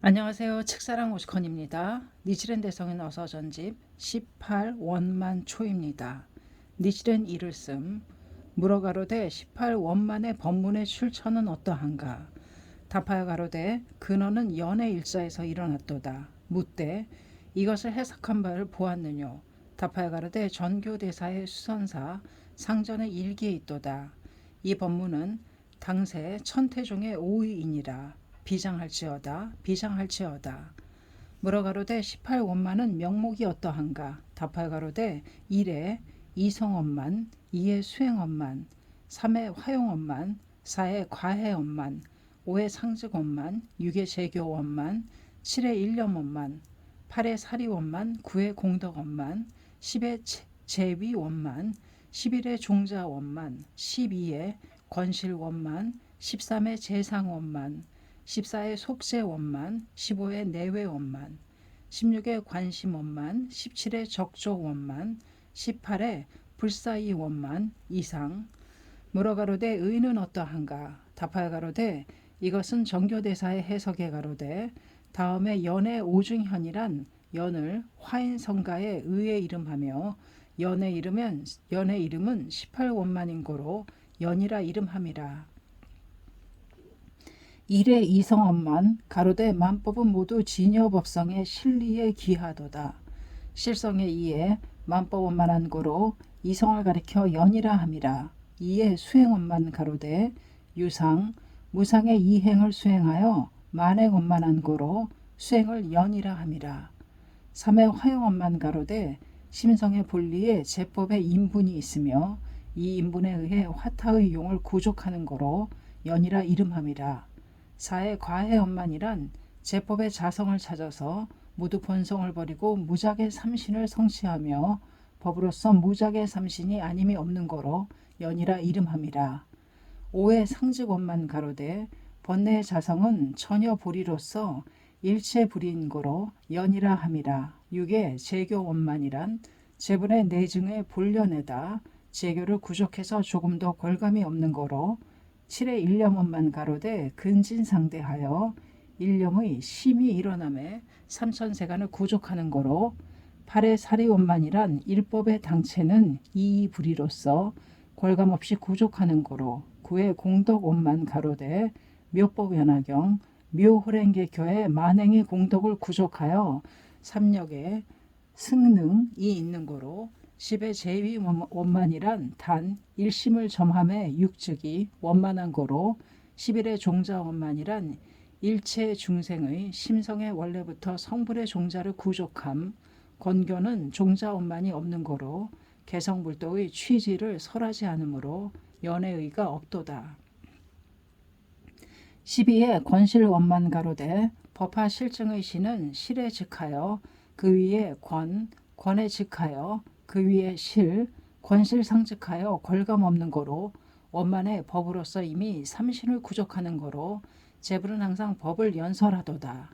안녕하세요. 책사랑 오시컨입니다. 니치렌 대성인 어서 전집 18 원만 초입니다. 니치렌 이를 씀 물어가로되 18 원만의 법문의 출처는 어떠한가? 답하여 가로되 근원은 연의 일자에서 일어났도다. 묻되 이것을 해석한 바를 보았느뇨? 답하여 가로되 전교대사의 수선사 상전의 일기에 있도다. 이 법문은 당세 천태종의 오의이니라. 비장할지어다 비장할지어다. 물어가로되 18원만은 명목이 어떠한가? 답하여 가로되 1에 이성원만, 2에 수행원만, 3에 화용원만, 4에 과해원만, 5에 상직원만, 6에 재교원만, 7에 일념원만, 8에 사리원만, 9에 공덕원만, 10에 재위원만, 11에 종자원만, 12에 권실원만, 13에 재상원만, 14에 속세원만, 15에 내외원만, 16에 관심원만, 17에 적조원만, 18에 불사이원만 이상. 물어가로되 의는 어떠한가? 답하여 가로되 이것은 정교대사의 해석에 가로되 다음에 연의 오중현이란 연을 화인성가의 의에 이름하며 연의 이름은 18원만인 고로 연이라 이름함이라. 일의 이성업만 가로되 만법은 모두 진여법성의 실리에 기하도다. 실성의 이에 만법원만한 고로 이성을 가리켜 연이라 함이라. 이에 수행원만 가로되 유상 무상의 이행을 수행하여 만행원만한 고로 수행을 연이라 함이라. 삼의 화용원만 가로되 심성의 본리에 제법의 인분이 있으며 이 인분에 의해 화타의 용을 구족하는 거로 연이라 이름함이라. 4의 과해엄만이란 제법의 자성을 찾아서 모두 본성을 버리고 무작의 삼신을 성취하며 법으로서 무작의 삼신이 아님이 없는 거로 연이라 이름함이라. 5의 상직원만 가로되 번뇌의 자성은 전혀 보리로서 일체 불인 거로 연이라 함이라. 6의 재교원만이란 제분의 내증의 본련에다 재교를 구족해서 조금 더 걸감이 없는 거로 7의 일념원만 가로되 근진상대하여 일념의 심이 일어남에 삼천세간을 구족하는 거로 8의 사리원만이란 일법의 당체는 이이불이로서 걸감없이 구족하는 거로 9의 공덕원만 가로되 묘법연화경 묘호랭계교의 만행의 공덕을 구족하여 삼력에 승능이 있는 거로 10의 제위원만이란 단 일심을 점함에 육즉이 원만한 거로 11의 종자원만이란 일체 중생의 심성의 원래부터 성불의 종자를 구족함. 건교는 종자원만이 없는 거로 개성불도의 취지를 설하지 않으므로 연애의가 없도다. 12의 권실원만 가로되 법화 실증의 시는 실에 즉하여 그 위에 권에 즉하여 그 위에 실, 권실상즉하여 걸감 없는 거로 원만의 법으로서 이미 삼신을 구족하는 거로 제불은 항상 법을 연설하도다.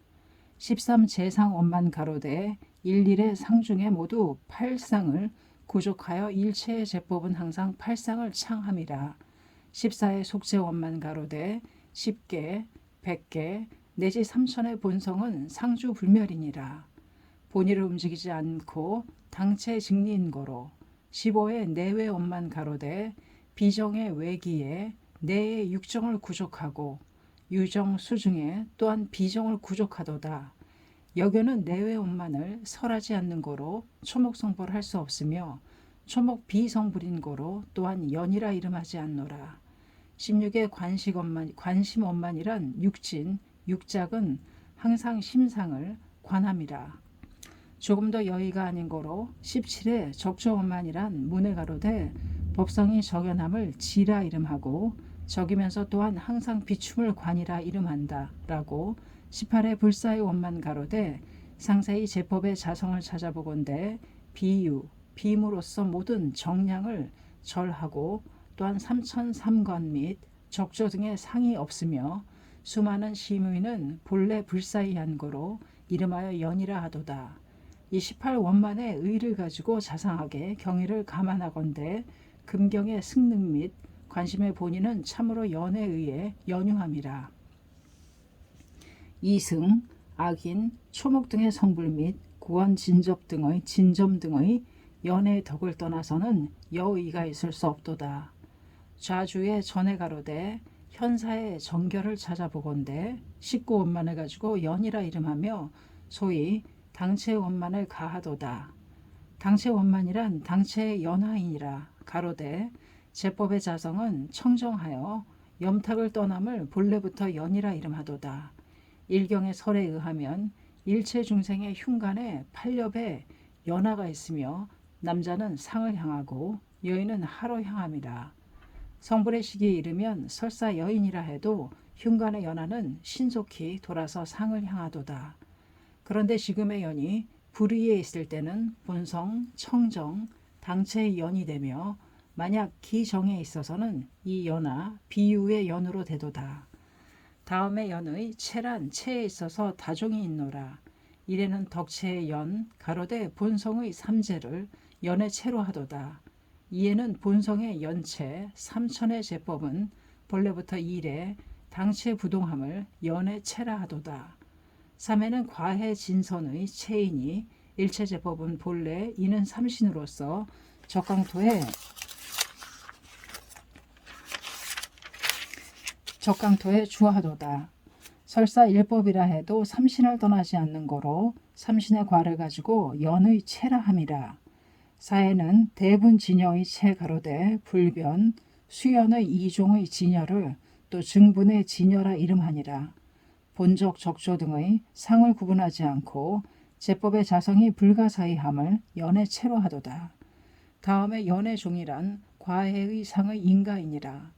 13 재상원만 가로되 일일의 상중에 모두 8상을 구족하여 일체의 제법은 항상 8상을 창함이라. 14의 속재원만 가로되 10개, 100개 내지 3천의 본성은 상주불멸이니라. 본의를 움직이지 않고 당체 직리인 거로 15의 내외원만 가로되 비정의 외기에 내의 육정을 구족하고 유정 수중에 또한 비정을 구족하도다. 여교는 내외원만을 설하지 않는 거로 초목성불할 수 없으며 초목 비성불인 거로 또한 연이라 이름하지 않노라. 16의 관심원만이란 육진, 육작은 항상 심상을 관함이라. 조금 더 여의가 아닌 거로 17의 적조원만이란 문에 가로되 법성이 적연함을 지라 이름하고 적이면서 또한 항상 비춤을 관이라 이름한다 라고 18의 불사의 원만 가로되 상세히 제법의 자성을 찾아보건대 비유, 비임으로써 모든 정량을 절하고 또한 삼천삼관 및 적조 등의 상이 없으며 수많은 심의는 본래 불사이한 거로 이름하여 연이라 하도다. 이 18원만의 의를 가지고 자상하게 경의를 감안하건대 금경의 승능 및 관심의 본의는 참으로 연에 의해 연유함이라. 이승 악인, 초목 등의 성불 및 구원 진점 등의 연의 덕을 떠나서는 여의가 있을 수 없도다. 좌주의 전에 가로되 현사의 정결을 찾아보건대 19원만을 가지고 연이라 이름하며 소위 당체 원만을 가하도다. 당체 원만이란 당체의 연하이니라. 가로되 제법의 자성은 청정하여 염탁을 떠남을 본래부터 연이라 이름하도다. 일경의 설에 의하면 일체 중생의 흉간에 8렵에 연하가 있으며 남자는 상을 향하고 여인은 하로 향함이라. 성불의 시기에 이르면 설사 여인이라 해도 흉간의 연하는 신속히 돌아서 상을 향하도다. 그런데 지금의 연이 불의에 있을 때는 본성, 청정, 당체의 연이 되며 만약 기정에 있어서는 이 연하 비유의 연으로 되도다. 다음의 연의 체란 체에 있어서 다종이 있노라. 이래는 덕체의 연 가로되 본성의 삼재를 연의 체로 하도다. 이에는 본성의 연체 삼천의 제법은 본래부터 이래 당체 부동함을 연의 체라 하도다. 삼에는 과해 진선의 체이니 일체 제법은 본래 이는 삼신으로서 적강토에 주하도다. 설사 일법이라 해도 삼신을 떠나지 않는 거로 삼신의 과를 가지고 연의 체라 함이라. 사에는 대분 진여의 체 가로되 불변 수연의 이종의 진여를 또 증분의 진여라 이름하니라. 본적 적조 등의 상을 구분하지 않고 제법의 자성이 불가사의함을 연의 체로 하도다. 다음에 연의 종이란 과해의 상의 인가이니라.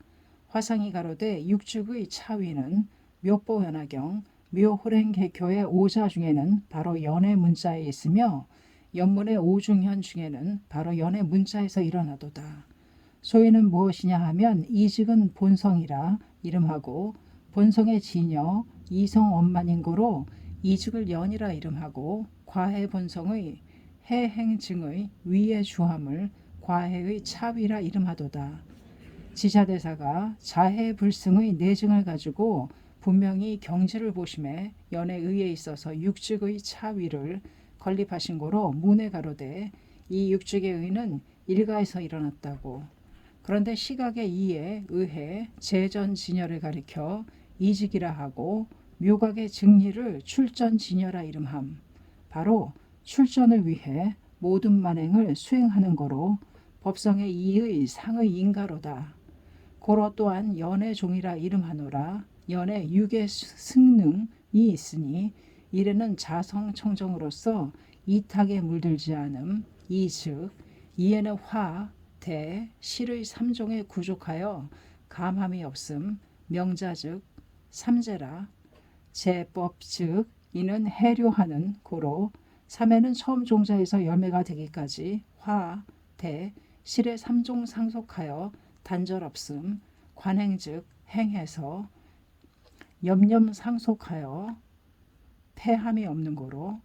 화상이 가로되 육축의 차위는 묘보연화경 묘호랭개교의 오자 중에는 바로 연의 문자에 있으며 연문의 오중현 중에는 바로 연의 문자에서 일어나도다. 소위는 무엇이냐 하면 이직은 본성이라 이름하고 본성의 진여 이성원만인 고로 이직을 연이라 이름하고 과해 본성의 해행증의 위의 주함을 과해의 차위라 이름하도다. 지자대사가 자해 불승의 내증을 가지고 분명히 경지를 보심에 연에 의해 있어서 육직의 차위를 건립하신 고로 문에 가로되 이 육직의 의는 일가에서 일어났다고. 그런데 시각의 이에 의해 재전진여를 가리켜 이직이라 하고 묘각의 증리를 출전진여라 이름함. 바로 출전을 위해 모든 만행을 수행하는 거로 법성의 이의 상의 인가로다. 고로 또한 연의 종이라 이름하노라. 연의 육의 승능이 있으니 이래는 자성 청정으로서 이탁에 물들지 않음. 이즉 이에는 화, 대, 실의 삼종에 구족하여 감함이 없음. 명자 즉 삼재라. 제법 즉 이는 해료하는 고로 삼에는 처음 종자에서 열매가 되기까지 화, 대, 실의 삼종 상속하여 단절 없음. 관행 즉 행해서 염염 상속하여 폐함이 없는 고로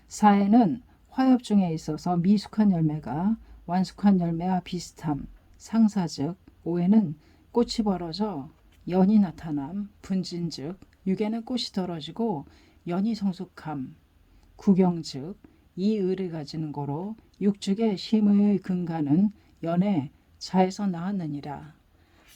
사에는 화엽 중에 있어서 미숙한 열매가 완숙한 열매와 비슷함. 상사 즉 오에는 꽃이 벌어져 연이 나타남. 분진 즉 육에는 꽃이 떨어지고 연이 성숙함. 구경 즉 이 의를 가지는 고로 육축의 심의의 근간은 연의 자에서 나왔느니라.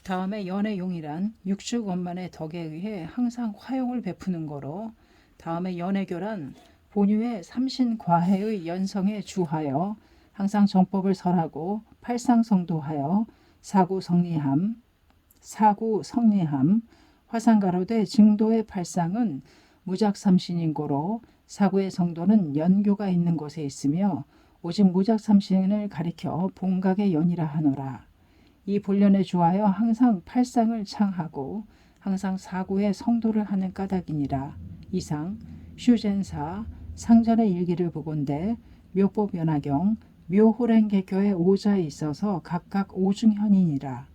다음에 연의 용이란 육축 원만의 덕에 의해 항상 화용을 베푸는 거로 다음에 연의교란 본유의 삼신과해의 연성에 주하여 항상 정법을 설하고 팔상성도하여 사구성리함 화상가로되 증도의 팔상은 무작삼신인 고로 사구의 성도는 연교가 있는 곳에 있으며 오직 무작삼신을 가리켜 본각의 연이라 하노라. 이 본련에 주하여 항상 팔상을 창하고 항상 사구의 성도를 하는 까닭이니라. 이상 슈젠사 상전의 일기를 보건대 묘법연화경 묘호랭개교의 오자에 있어서 각각 오중현이니라.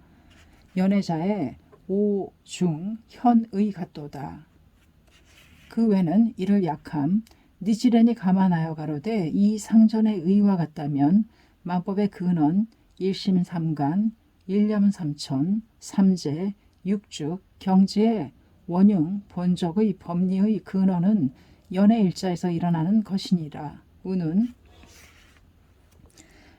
연애자의 오중현의 같도다. 그 외는 이를 약함 니지렌이 감안하여 가로되 이 상전의 의와 같다면 만법의 근원 일심삼간 일념삼천 삼재 육축 경지에 원흉 본적의 법리의 근원은 연의 일자에서 일어나는 것이니라. 우는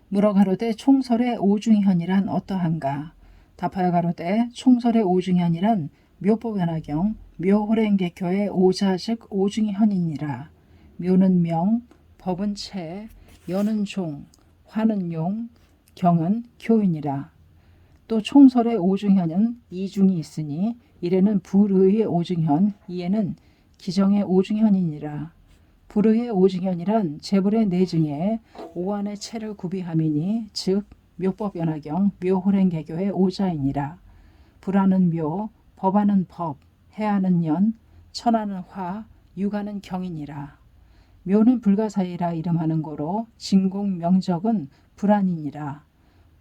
물어 가로되 총설의 오중현이란 어떠한가. 답하여 가로되 총설의 오중현이란 묘법연화경 묘호랭개교의 오자 즉 오중현이니라. 묘는 명, 법은 채, 연은 종, 화는 용, 경은 교인이라. 또 총설의 오중현은 이중이 있으니 이에는 불의의 오중현, 이에는 기정의 오중현이니라. 불의의 오중현이란 재불의 내증에 오한의 체를 구비함이니 즉 묘법연화경 묘호랭개교의 오자이니라. 불하는 묘, 법하는 법, 해하는 연, 천하는 화, 육하는 경이니라. 묘는 불가사의라 이름하는 거로 진공 명적은 불안이니라.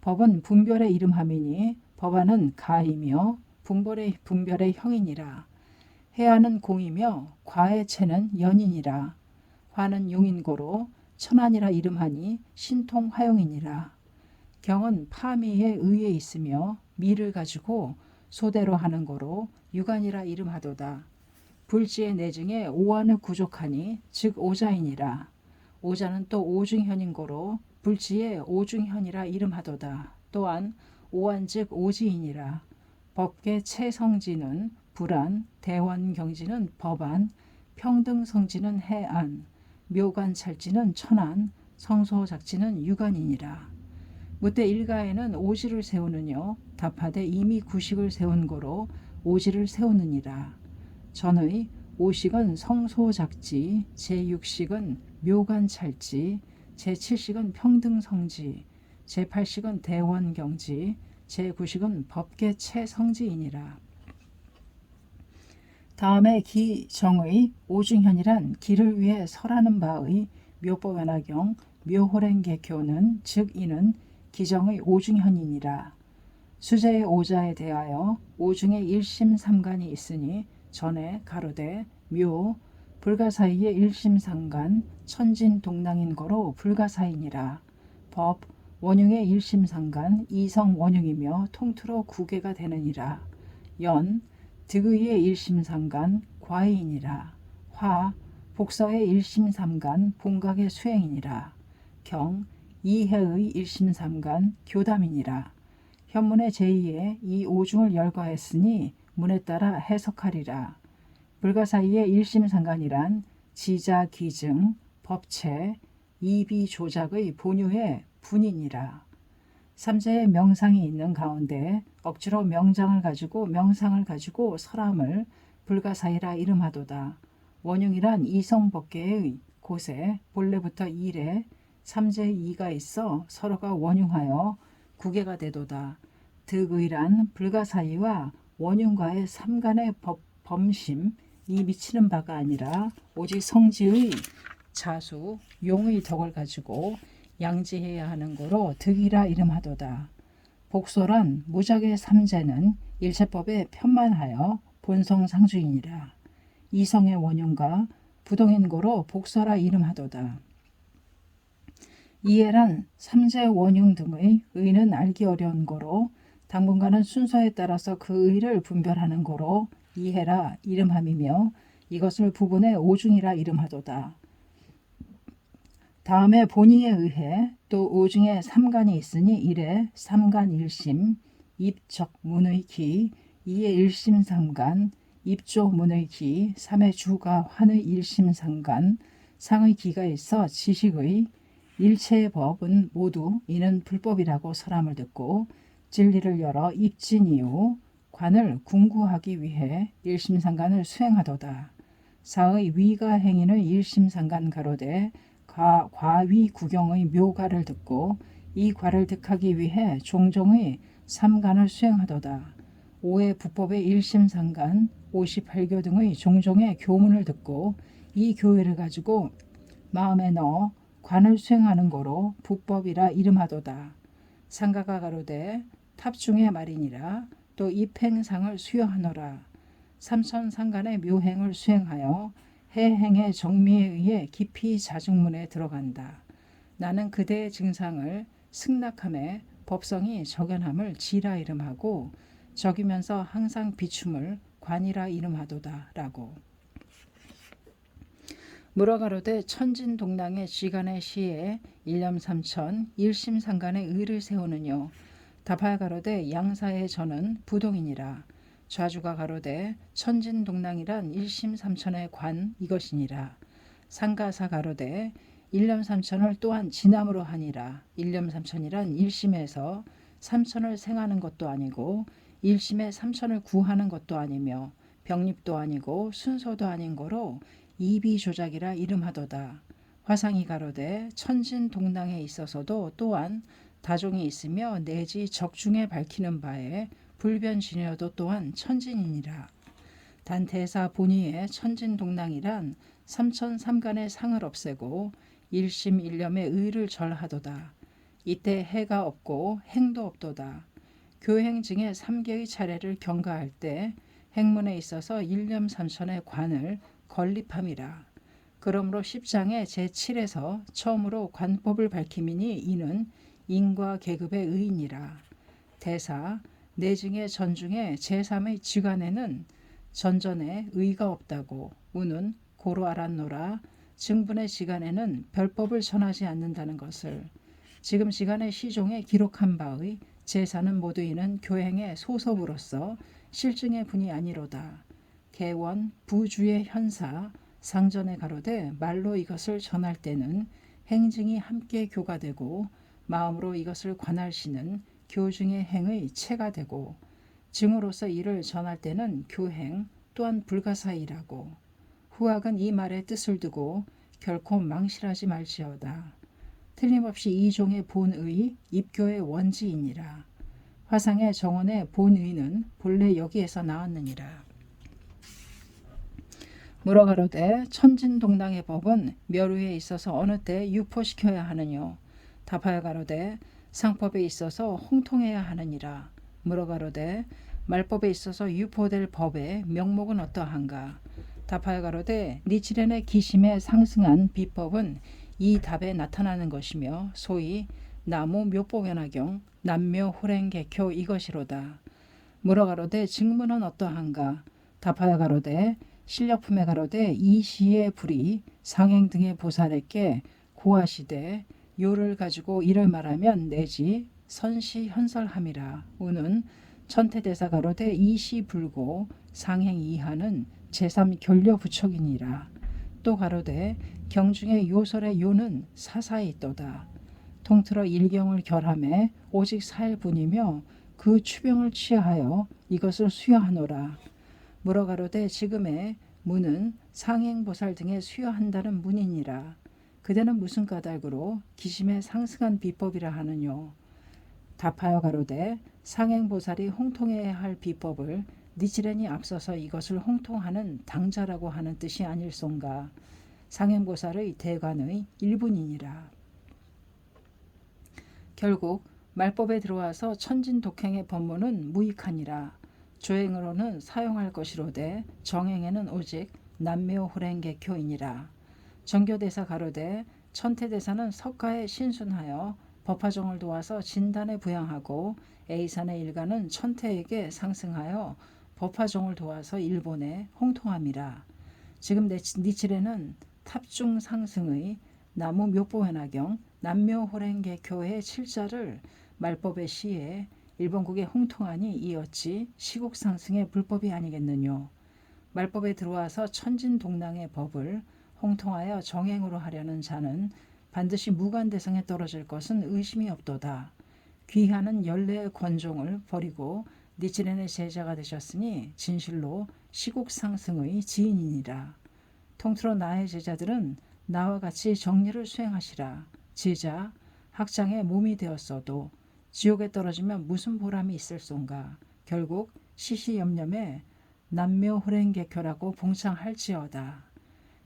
법은 분별의 이름함이니 법하는 가이며 분별의 형이니라. 해하는 공이며 과의 체는 연이니라. 화는 용인고로 천안이라 이름하니 신통화용이니라. 경은 파미에 의에 있으며 미를 가지고 소대로 하는 거로 유관이라 이름하도다. 불지의 내증에 오한을 구족하니 즉 오자이니라. 오자는 또 오중현인 거로 불지의 오중현이라 이름하도다. 또한 오한 즉 오지이니라. 법계 체성지는 불안, 대원경지는 법안, 평등성지는 해안, 묘관찰지는 천안, 성소작지는 유관이니라. 무때 일가에는 오지를 세우느뇨 답하되 이미 구식을 세운 거로 오지를 세우느니라. 전의 오식은 성소작지, 제6식은 묘관찰지, 제7식은 평등성지, 제8식은 대원경지, 제9식은 법계체성지이니라. 다음에 기정의 오중현이란 기를 위해 설하는 바의 묘법연화경 묘호랭개교는 즉 이는 기정의 오중현이니라. 수제의 오자에 대하여 오중에 일심삼간이 있으니 전에 가로되 묘 불가사의의 일심삼간 천진동랑인 거로 불가사이니라. 법 원흉의 일심삼간 이성원흉이며 통틀어 구개가 되느니라. 연 득의의 일심삼간 과의이니라. 화 복서의 일심삼간 본각의 수행이니라. 경 이해의 일심삼간 교담이니라. 현문의 제2에 이 오중을 열거했으니 문에 따라 해석하리라. 불가사의의 일심상간이란 지자 기증, 법체, 이비조작의 본유의 분이니라. 삼재의 명상이 있는 가운데 억지로 명상을 가지고 설함을 불가사의라 이름하도다. 원흉이란 이성법계의 곳에 본래부터 일에 삼재의 이가 있어 서로가 원흉하여 구개가 되도다. 득의란 불가사의와 원흉과의 삼간의 범심이 미치는 바가 아니라 오직 성지의 자수, 용의 덕을 가지고 양지해야 하는 거로 득이라 이름하도다. 복소란 무작의 삼재는 일체법에 편만하여 본성상주이니라. 이성의 원흉과 부동인 거로 복소라 이름하도다. 이해란 삼재 원흉 등의 의는 알기 어려운 거로 당분간은 순서에 따라서 그 의를 분별하는 거로 이해라 이름함이며 이것을 부분의 오중이라 이름하도다. 다음에 본의에 의해 또 오중에 삼간이 있으니 이래 삼간 일심, 입적 문의 기, 이의 일심 삼간, 입조 문의 기, 삼의 주가 환의 일심 삼간, 상의 기가 있어 지식의 일체의 법은 모두 이는 불법이라고 설함을 듣고 진리를 열어 입진 이후 관을 궁구하기 위해 일심상간을 수행하도다. 사의 위가 행인의 일심상간 가로되 과위 구경의 묘가를 듣고 이 과를 득하기 위해 종종의 삼간을 수행하도다. 오의 부법의 일심상간 58교 등의 종종의 교문을 듣고 이 교회를 가지고 마음에 넣어 관을 수행하는 거로 부법이라 이름하도다. 상가가 가로되 탑중의 말이니라. 또 입행상을 수여하노라. 삼천상간의 묘행을 수행하여 해행의 정미에 의해 깊이 자중문에 들어간다. 나는 그대의 증상을 승낙함에 법성이 적연함을 지라 이름하고 적이면서 항상 비춤을 관이라 이름하도다 라고. 물어가로되 천진동랑의 지간의 시에 일념삼천 일심상간의 의를 세우느뇨. 답하여 가로되 양사의 저는 부동이니라. 좌주가 가로되 천진동랑이란 일심삼천의 관 이것이니라. 상가사 가로되 일념삼천을 또한 진함으로 하니라. 일념삼천이란 일심에서 삼천을 생하는 것도 아니고 일심에 삼천을 구하는 것도 아니며 병립도 아니고 순서도 아닌 거로 이비조작이라 이름하도다. 화상이 가로되 천진동랑에 있어서도 또한 다종이 있으며 내지 적중에 밝히는 바에 불변진여도 또한 천진이니라. 단 대사 본의의 천진동랑이란 삼천삼간의 상을 없애고 일심일념의 의를 절하도다. 이때 해가 없고 행도 없도다. 교행 중에 3개의 차례를 경가할 때 행문에 있어서 일념삼천의 관을 건립함이라. 그러므로 10장의 제7에서 처음으로 관법을 밝히미니 이는 인과 계급의 의이니라. 대사 내중의 전중의 제3의 지간에는 전전에 의가 없다고 우는 고로 알았노라. 증분의 지간에는 별법을 전하지 않는다는 것을 지금 지간의 시종에 기록한 바의 제사는 모두 이는 교행의 소섭으로서 실증의 분이 아니로다. 개원 부주의 현사 상전에 가로되 말로 이것을 전할 때는 행증이 함께 교가되고 마음으로 이것을 관할시는 교중의 행의 체가 되고 증으로서 이를 전할 때는 교행 또한 불가사의라고. 후학은 이 말의 뜻을 두고 결코 망실하지 말지어다. 틀림없이 이 종의 본의 입교의 원지이니라. 화상의 정원의 본의는 본래 여기에서 나왔느니라. 물어가로되 천진동랑의 법은 멸후에 있어서 어느 때 유포시켜야 하느뇨. 답하여 가로되 상법에 있어서 홍통해야 하느니라. 물어가로되 말법에 있어서 유포될 법의 명목은 어떠한가. 답하여 가로되 니치렌의 기심에 상승한 비법은 이 답에 나타나는 것이며 소위 나무 묘법연화경 남묘 호랭개교 이것이로다. 물어가로되 증문은 어떠한가. 답하여 가로되 실력품에 가로되 이 시의 불이 상행 등의 보살에게 고하시되 요를 가지고 이를 말하면 내지 선시 현설함이라. 우는 천태대사 가로되 이 시 불고 상행 이하는 제3 견려 부척이니라. 또 가로되 경중의 요설의 요는 사사에 있도다. 통틀어 일경을 결함해 오직 사일뿐이며 그 추병을 취하여 이것을 수여하노라. 물어가로되 지금의 문은 상행보살 등에 수여한다는 문이니라. 그대는 무슨 까닭으로 기심에 상승한 비법이라 하느뇨. 답하여 가로되 상행보살이 홍통해야 할 비법을 니치렌이 앞서서 이것을 홍통하는 당자라고 하는 뜻이 아닐손가. 상행보살의 대관의 일분이니라. 결국 말법에 들어와서 천진독행의 법문은 무익하니라. 조행으로는 사용할 것이로되 정행에는 오직 남묘호랭개교이니라. 정교대사 가로되 천태대사는 석가에 신순하여 법화종을 도와서 진단에 부양하고 A산의 일가는 천태에게 상승하여 법화종을 도와서 일본에 홍통함이라. 지금 니치레는 탑중 상승의 나무 묘보현화경 남묘호랭개교의 7자를 말법의 시에 일본국의 홍통하니 이 어찌 시국 상승의 불법이 아니겠느뇨. 말법에 들어와서 천진동랑의 법을 홍통하여 정행으로 하려는 자는 반드시 무관대성에 떨어질 것은 의심이 없도다. 귀하는 연례의 권종을 버리고 니치렌의 제자가 되셨으니 진실로 시국 상승의 지인이니라. 통틀어 나의 제자들은 나와 같이 정리를 수행하시라. 제자, 학장의 몸이 되었어도 지옥에 떨어지면 무슨 보람이 있을손가. 결국 시시염염에 남묘호랭개교라고 봉창할지어다.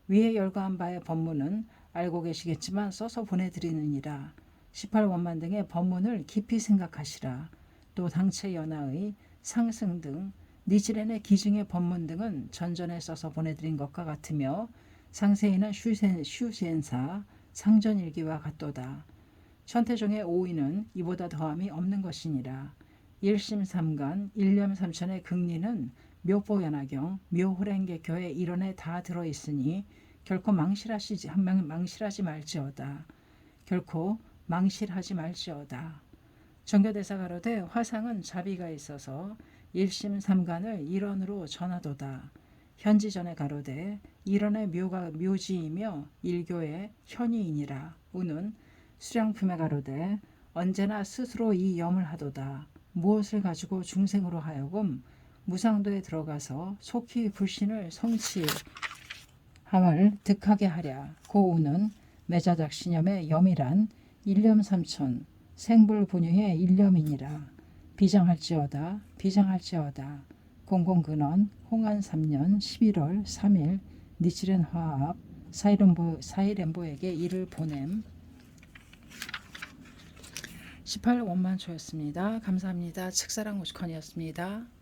위에 열거한 바의 법문은 알고 계시겠지만 써서 보내드리느니라. 18원만 등의 법문을 깊이 생각하시라. 또 당체 연하의 상승 등 니치렌의 기증의 법문 등은 전전에 써서 보내드린 것과 같으며 상세히는 슈센사 상전일기와 같도다. 천태종의 오의는 이보다 더함이 없는 것이니라. 일심삼간 일념삼천의 극리는 묘보연화경 묘호랭개 교회 일원에 다 들어있으니 결코 망실하지 말지어다. 결코 망실하지 말지어다. 정교대사 가로되 화상은 자비가 있어서 일심삼간을 일원으로 전하도다. 현지전에 가로되 일원의 묘가 묘지이며 일교의 현이이니라. 우는 수량품에 가로되 언제나 스스로 이 염을 하도다. 무엇을 가지고 중생으로 하여금 무상도에 들어가서 속히 불신을 성취함을 득하게 하랴. 고우는 매자작신염의 염이란 일념삼촌 생불분유의 일념이니라. 비장할지어다 비장할지어다. 공공근원 홍안 3년 11월 3일 니치렌 화합 사이렌보에게 이를 보냄. 18원만초였습니다. 감사합니다. 측사랑 오시컨이었습니다.